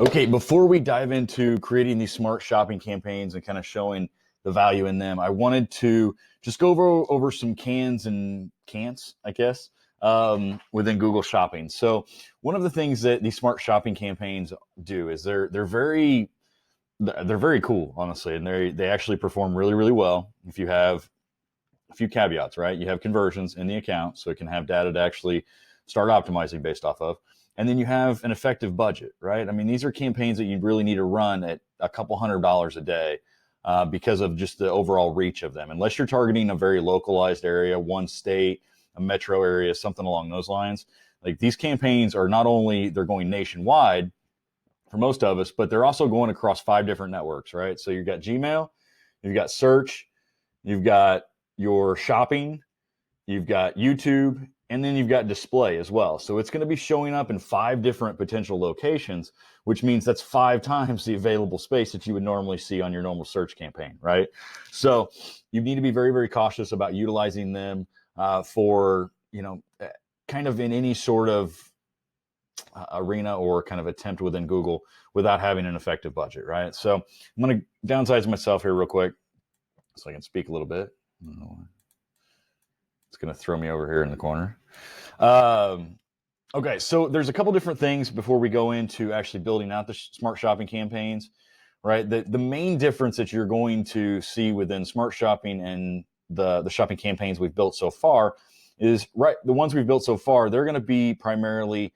Okay, before we dive into creating these smart shopping campaigns and kind of showing the value in them, I wanted to just go over some cans, I guess, within Google Shopping. So one of the things that these smart shopping campaigns do is they're very cool, honestly, and they actually perform really, really well if you have a few caveats, right? You have conversions in the account, so it can have data to actually start optimizing based off of. And then you have an effective budget, right? I mean, these are campaigns that you really need to run at a couple $100 a day because of just the overall reach of them. Unless you're targeting a very localized area, one state, a metro area, something along those lines. Like these campaigns are not only they're going nationwide for most of us, but they're also going across 5 different networks, right? So you've got Gmail, you've got search, you've got your shopping, you've got YouTube, and then you've got display as well. So it's going to be showing up in 5 different potential locations, which means that's 5 times the available space that you would normally see on your normal search campaign, right? So you need to be very, very cautious about utilizing them for, kind of in any sort of arena or kind of attempt within Google without having an effective budget, right? So I'm going to downsize myself here real quick so I can speak a little bit. It's going to throw me over here in the corner. Okay, so there's a couple different things before we go into actually building out the smart shopping campaigns, right? The main difference that you're going to see within smart shopping and the shopping campaigns we've built so far is, right, the ones we've built so far, they're going to be primarily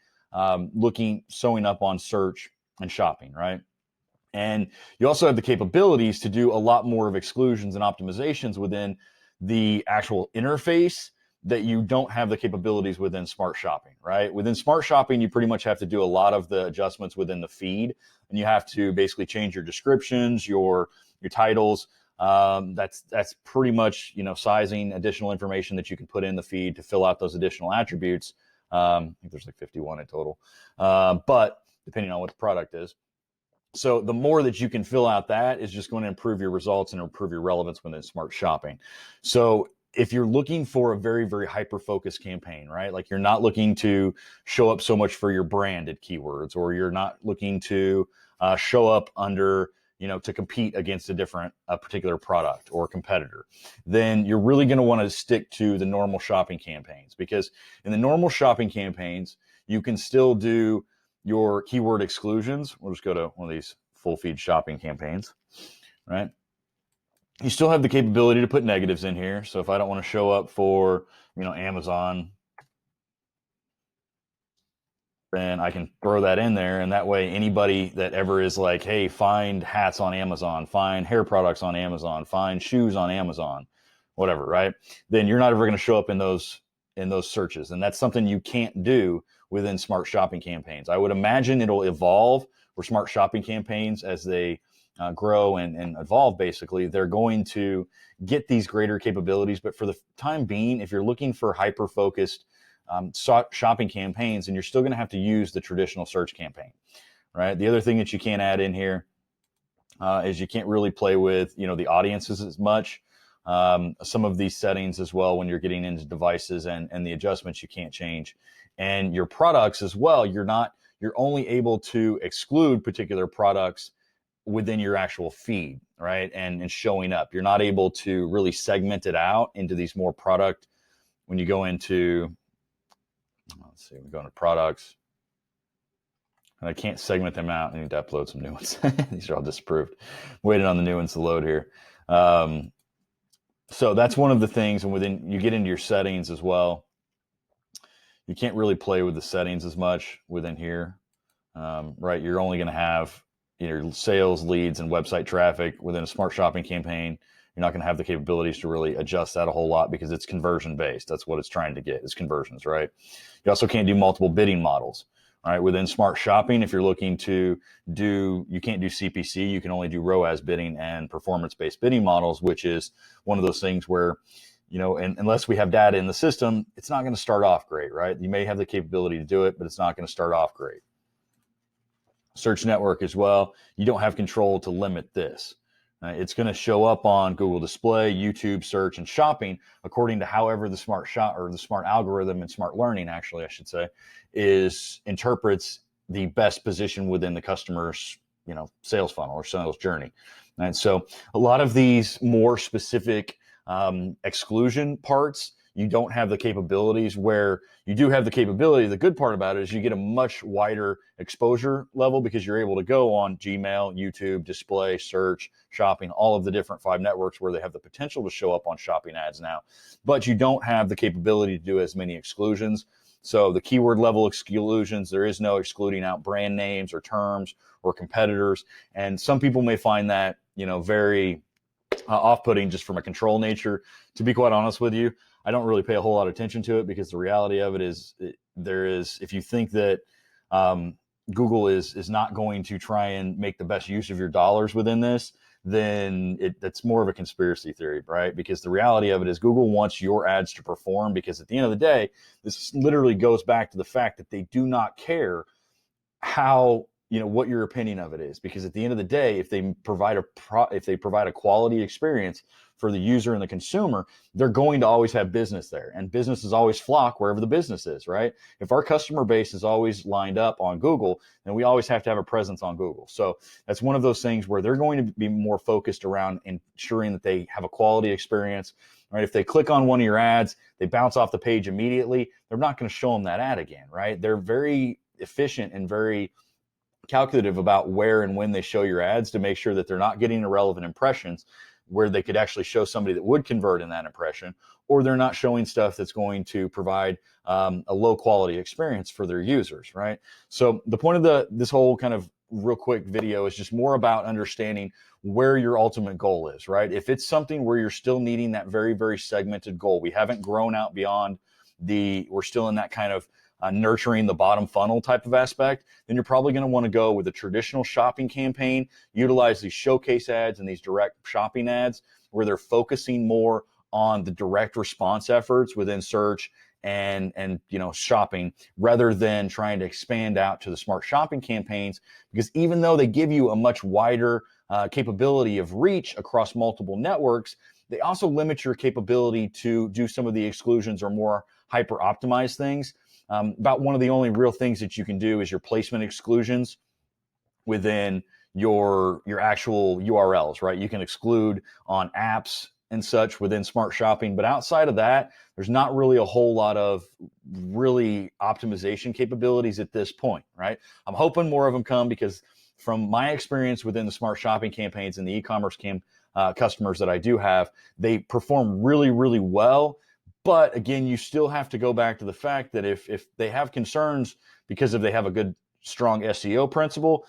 showing up on search and shopping, right? And you also have the capabilities to do a lot more of exclusions and optimizations within the actual interface that you don't have the capabilities within smart shopping, right? Within smart shopping, you pretty much have to do a lot of the adjustments within the feed, and you have to basically change your descriptions, your titles. That's pretty much, sizing, additional information that you can put in the feed to fill out those additional attributes. I think there's like 51 in total, but depending on what the product is. So the more that you can fill out, that is just going to improve your results and improve your relevance within smart shopping. So if you're looking for a very, very hyper-focused campaign, right? Like you're not looking to show up so much for your branded keywords, or you're not looking to show up under, to compete against a particular product or competitor, then you're really going to want to stick to the normal shopping campaigns, because in the normal shopping campaigns, you can still do your keyword exclusions. We'll just go to one of these full feed shopping campaigns, right? You still have the capability to put negatives in here. So if I don't want to show up for, Amazon, then I can throw that in there. And that way, anybody that ever is like, hey, find hats on Amazon, find hair products on Amazon, find shoes on Amazon, whatever, right? Then you're not ever going to show up in those searches. And that's something you can't do within smart shopping campaigns. I would imagine it'll evolve for smart shopping campaigns as they grow and evolve. Basically, they're going to get these greater capabilities. But for the time being, if you're looking for hyper-focused shopping campaigns, and you're still going to have to use the traditional search campaign, right? The other thing that you can't add in here is you can't really play with, the audiences as much. Some of these settings as well, when you're getting into devices and the adjustments, you can't change. And your products as well, you're only able to exclude particular products within your actual feed, right? And showing up. You're not able to really segment it out into these more product. When you go into, let's see, we go into products, and I can't segment them out. I need to upload some new ones. These are all disapproved. Waiting on the new ones to load here. So that's one of the things. And within, you get into your settings as well. You can't really play with the settings as much within here, right? You're only going to have your sales, leads, and website traffic within a smart shopping campaign. You're not going to have the capabilities to really adjust that a whole lot because it's conversion based. That's what it's trying to get, is conversions, right? You also can't do multiple bidding models, right? Within smart shopping, if you're looking to you can't do CPC. You can only do ROAS bidding and performance-based bidding models, which is one of those things where, and unless we have data in the system, it's not going to start off great, right? You may have the capability to do it, but it's not going to start off great. Search network as well. You don't have control to limit this, It's going to show up on Google Display, YouTube search, and shopping according to however the smart shot or the smart algorithm and smart learning, actually, I should say, interprets the best position within the customer's sales funnel or sales journey. And so a lot of these more specific exclusion parts, you don't have the capabilities. Where you do have the capability, the good part about it is you get a much wider exposure level because you're able to go on Gmail, YouTube, display, search, shopping, all of the different 5 networks where they have the potential to show up on shopping ads now. But you don't have the capability to do as many exclusions. So the keyword level exclusions, there is no excluding out brand names or terms or competitors. And some people may find that, very off-putting just from a control nature. To be quite honest with you, I don't really pay a whole lot of attention to it, because the reality of it is if you think that Google is not going to try and make the best use of your dollars within this, then that's more of a conspiracy theory, right? Because the reality of it is Google wants your ads to perform, because at the end of the day, this literally goes back to the fact that they do not care how, what your opinion of it is, because at the end of the day, if they provide a quality experience for the user and the consumer, they're going to always have business there, and businesses always flock wherever the business is, right? If our customer base is always lined up on Google, then we always have to have a presence on Google. So that's one of those things where they're going to be more focused around ensuring that they have a quality experience, right? If they click on one of your ads, they bounce off the page immediately, they're not going to show them that ad again, right? They're very efficient and very calculative about where and when they show your ads to make sure that they're not getting irrelevant impressions where they could actually show somebody that would convert in that impression, or they're not showing stuff that's going to provide a low quality experience for their users, right? So the point of this whole kind of real quick video is just more about understanding where your ultimate goal is, right? If it's something where you're still needing that very, very segmented goal, we haven't grown out beyond we're still in that kind of nurturing the bottom funnel type of aspect, then you're probably going to want to go with a traditional shopping campaign, utilize these showcase ads and these direct shopping ads where they're focusing more on the direct response efforts within search and shopping, rather than trying to expand out to the smart shopping campaigns, because even though they give you a much wider capability of reach across multiple networks, they also limit your capability to do some of the exclusions or more hyper optimized things. About one of the only real things that you can do is your placement exclusions within your actual URLs, right? You can exclude on apps and such within smart shopping, but outside of that, there's not really a whole lot of really optimization capabilities at this point, right? I'm hoping more of them come, because from my experience within the smart shopping campaigns and the e-commerce customers that I do have, they perform really, really well. But again, you still have to go back to the fact that if they have concerns because if they have a good, strong SEO principle,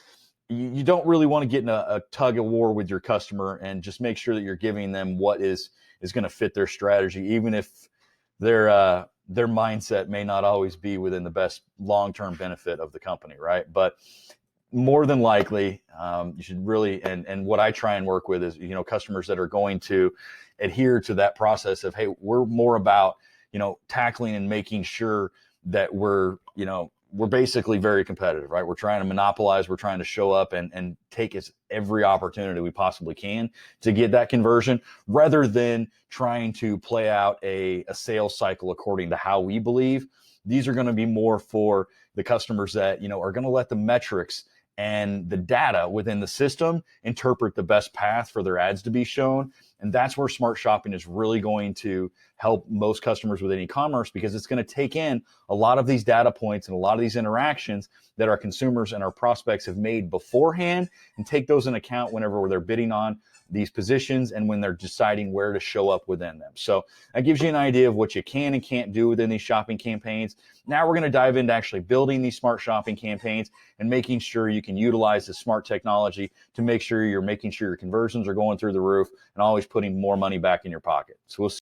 you don't really want to get in a tug of war with your customer, and just make sure that you're giving them what is going to fit their strategy, even if their mindset may not always be within the best long-term benefit of the company, right? But more than likely, you should really, and what I try and work with is, customers that are going to adhere to that process of, hey, we're more about, tackling and making sure that we're basically very competitive, right? We're trying to monopolize, we're trying to show up and take every opportunity we possibly can to get that conversion, rather than trying to play out a sales cycle according to how we believe. These are going to be more for the customers that, are going to let the metrics and the data within the system interpret the best path for their ads to be shown. And that's where smart shopping is really going to help most customers within e-commerce, because it's going to take in a lot of these data points and a lot of these interactions that our consumers and our prospects have made beforehand, and take those in account whenever they're bidding on these positions and when they're deciding where to show up within them. So that gives you an idea of what you can and can't do within these shopping campaigns. Now we're going to dive into actually building these smart shopping campaigns and making sure you can utilize the smart technology to make sure you're making sure your conversions are going through the roof and always putting more money back in your pocket. So we'll see